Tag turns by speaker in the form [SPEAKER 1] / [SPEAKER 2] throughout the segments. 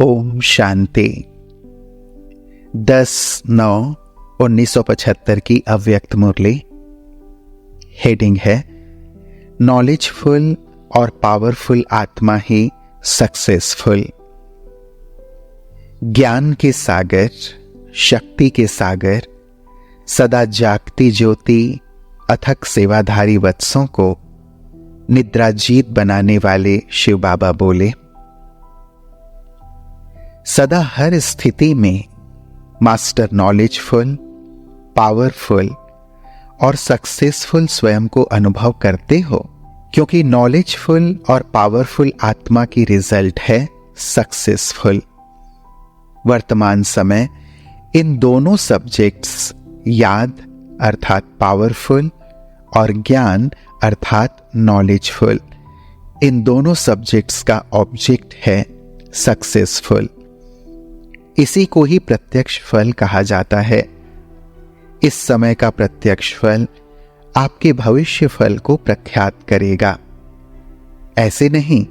[SPEAKER 1] ओम शांति। 10/9/1975 की अव्यक्त मुरली। हेडिंग है नॉलेजफुल और पावरफुल आत्मा ही सक्सेसफुल। ज्ञान के सागर, शक्ति के सागर, सदा जागती ज्योति, अथक सेवाधारी वत्सों को निद्राजीत बनाने वाले शिव बाबा बोले, सदा हर स्थिति में मास्टर नॉलेजफुल, पावरफुल और सक्सेसफुल स्वयं को अनुभव करते हो, क्योंकि नॉलेजफुल और पावरफुल आत्मा की रिजल्ट है सक्सेसफुल। वर्तमान समय इन दोनों सब्जेक्ट्स याद अर्थात पावरफुल और ज्ञान अर्थात नॉलेजफुल, इन दोनों सब्जेक्ट्स का ऑब्जेक्ट है सक्सेसफुल। इसी को ही प्रत्यक्ष फल कहा जाता है। इस समय का प्रत्यक्ष फल आपके भविष्य फल को प्रख्यात करेगा। ऐसे नहीं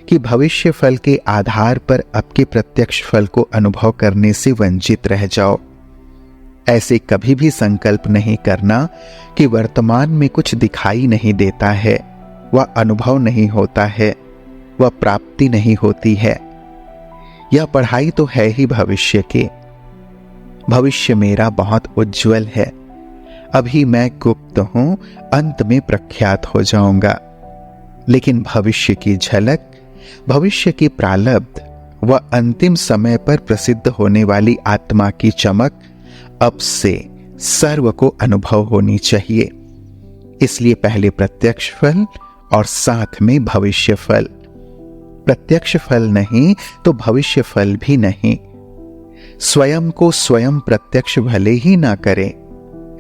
[SPEAKER 1] कि भविष्य फल के आधार पर आपके प्रत्यक्ष फल को अनुभव करने से वंचित रह जाओ। ऐसे कभी भी संकल्प नहीं करना कि वर्तमान में कुछ दिखाई नहीं देता है, वह अनुभव नहीं होता है, वह प्राप्ति नहीं होती है। यह पढ़ाई तो है ही भविष्य के। भविष्य मेरा बहुत उज्जवल है, अभी मैं गुप्त हूं, अंत में प्रख्यात हो जाऊंगा। लेकिन भविष्य की झलक, भविष्य की प्रारब्ध व अंतिम समय पर प्रसिद्ध होने वाली आत्मा की चमक अब से सर्व को अनुभव होनी चाहिए। इसलिए पहले प्रत्यक्ष फल और साथ में भविष्य फल। प्रत्यक्ष फल नहीं तो भविष्य फल भी नहीं। स्वयं को स्वयं प्रत्यक्ष भले ही ना करें,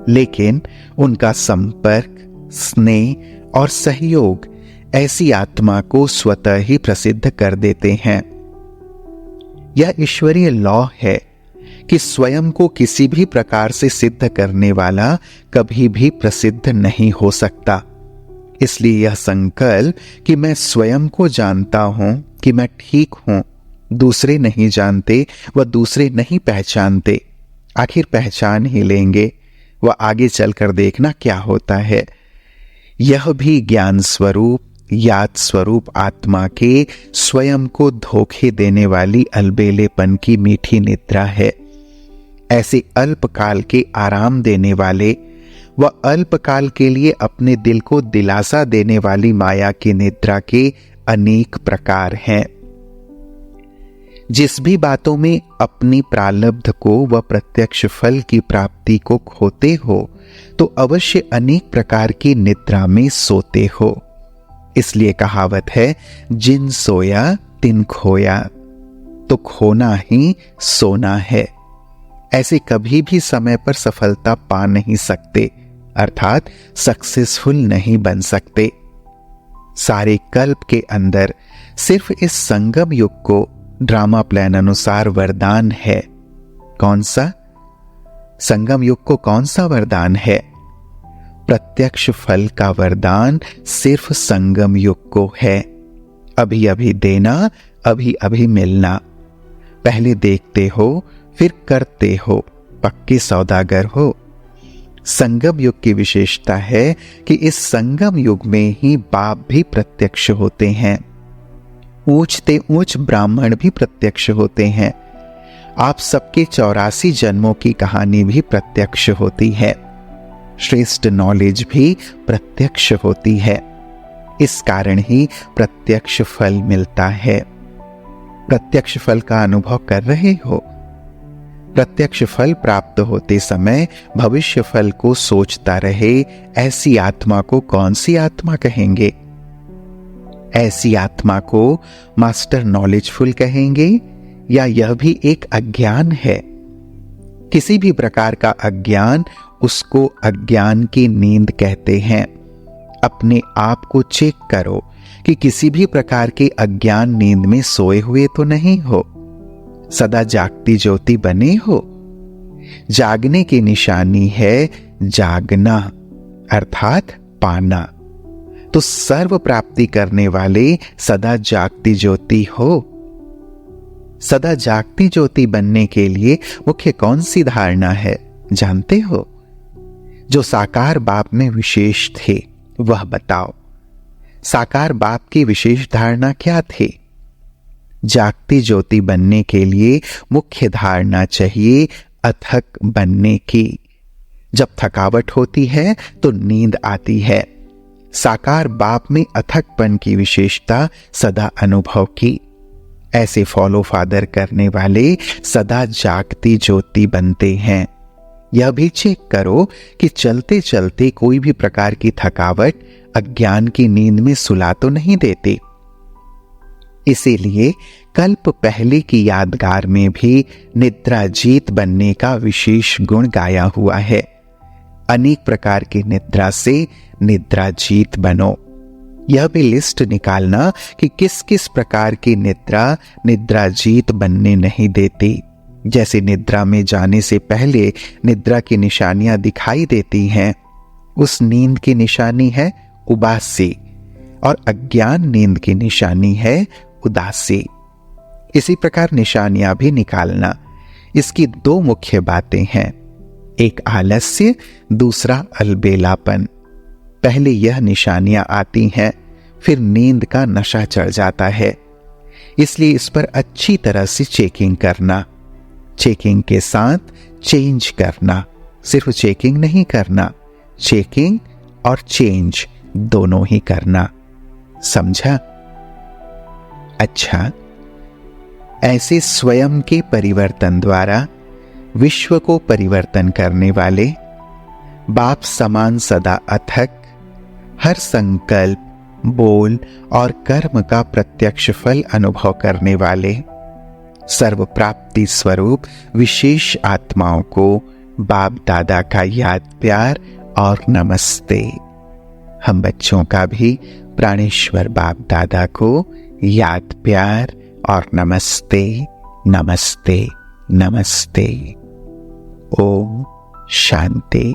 [SPEAKER 1] लेकिन उनका संपर्क, स्नेह और सहयोग ऐसी आत्मा को स्वतः ही प्रसिद्ध कर देते हैं। यह ईश्वरीय लॉ है कि स्वयं को किसी भी प्रकार से सिद्ध करने वाला कभी भी प्रसिद्ध नहीं हो सकता। इसलिए यह संकल्प कि मैं स्वयं को जानता हूं कि मैं ठीक हूं, दूसरे नहीं जानते व दूसरे नहीं पहचानते, आखिर पहचान ही लेंगे, वह आगे चलकर देखना क्या होता है। यह भी ज्ञान स्वरूप, याद स्वरूप आत्मा के स्वयं को धोखे देने वाली अलबेलेपन की मीठी निद्रा है। ऐसे अल्पकाल के आराम देने वाले व अल्पकाल के लिए अपने दिल को दिलासा देने वाली माया की निद्रा के अनेक प्रकार हैं। जिस भी बातों में अपनी प्रारब्ध को व प्रत्यक्ष फल की प्राप्ति को खोते हो, तो अवश्य अनेक प्रकार की निद्रा में सोते हो। इसलिए कहावत है, जिन सोया तिन खोया, तो खोना ही सोना है। ऐसे कभी भी समय पर सफलता पा नहीं सकते, अर्थात सक्सेसफुल नहीं बन सकते। सारे कल्प के अंदर सिर्फ इस संगम युग को ड्रामा प्लान अनुसार वरदान है। कौन सा संगम युग को कौन सा वरदान है? प्रत्यक्ष फल का वरदान सिर्फ संगम युग को है। अभी अभी देना, अभी अभी मिलना। पहले देखते हो फिर करते हो, पक्के सौदागर हो। संगम युग की विशेषता है कि इस संगम युग में ही बाप भी प्रत्यक्ष होते हैं, ऊंचते ऊंच ब्राह्मण भी प्रत्यक्ष होते हैं। आप सबके 84 जन्मों की कहानी भी प्रत्यक्ष होती है। श्रेष्ठ नॉलेज भी प्रत्यक्ष होती है। इस कारण ही प्रत्यक्ष फल मिलता है। प्रत्यक्ष फल का अनुभव कर रहे हो। प्रत्यक्ष फल प्राप्त होते समय भविष्य फल को सोचता रहे, ऐसी आत्मा को कौन सी आत्मा कहेंगे? ऐसी आत्मा को मास्टर नॉलेजफुल कहेंगे या यह भी एक अज्ञान है? किसी भी प्रकार का अज्ञान, उसको अज्ञान की नींद कहते हैं। अपने आप को चेक करो कि किसी भी प्रकार के अज्ञान नींद में सोए हुए तो नहीं हो, सदा जागती ज्योति बने हो। जागने की निशानी है जागना अर्थात पाना। तो सर्व प्राप्ति करने वाले सदा जागती ज्योति हो। सदा जागती ज्योति बनने के लिए मुख्य कौन सी धारणा है, जानते हो? जो साकार बाप में विशेष थे वह बताओ। साकार बाप की विशेष धारणा क्या थी? जागती ज्योति बनने के लिए मुख्य धारणा चाहिए अथक बनने की। जब थकावट होती है तो नींद आती है। साकार बाप में अथकपन की विशेषता सदा अनुभव की। ऐसे फॉलो फादर करने वाले सदा जागती ज्योति बनते हैं। यह भी चेक करो कि चलते चलते कोई भी प्रकार की थकावट अज्ञान की नींद में सुला तो नहीं देती। इसीलिए कल्प पहले की यादगार में भी निद्राजीत बनने का विशेष गुण गाया हुआ है। अनेक प्रकार की निद्रा से निद्राजीत बनो। यह भी लिस्ट निकालना कि किस किस प्रकार की निद्रा निद्राजीत बनने नहीं देती। जैसे निद्रा में जाने से पहले निद्रा की निशानियां दिखाई देती हैं, उस नींद की निशानी है उबासी और अज्ञान नींद की निशानी है उदासी। इसी प्रकार निशानियां भी निकालना। इसकी दो मुख्य बातें हैं, एक आलस्य, दूसरा अलबेलापन। पहले यह निशानियां आती हैं, फिर नींद का नशा चढ़ जाता है। इसलिए इस पर अच्छी तरह से चेकिंग करना। चेकिंग के साथ चेंज करना। सिर्फ चेकिंग नहीं करना, चेकिंग और चेंज दोनों ही करना। समझा? अच्छा, ऐसे स्वयं के परिवर्तन द्वारा विश्व को परिवर्तन करने वाले बाप समान सदा अथक, हर संकल्प, बोल और कर्म का प्रत्यक्ष फल अनुभव करने वाले सर्व प्राप्ति स्वरूप विशेष आत्माओं को बाप दादा का याद प्यार और नमस्ते। हम बच्चों का भी प्राणेश्वर बाप दादा को याद प्यार और नमस्ते नमस्ते नमस्ते। ओम शांति।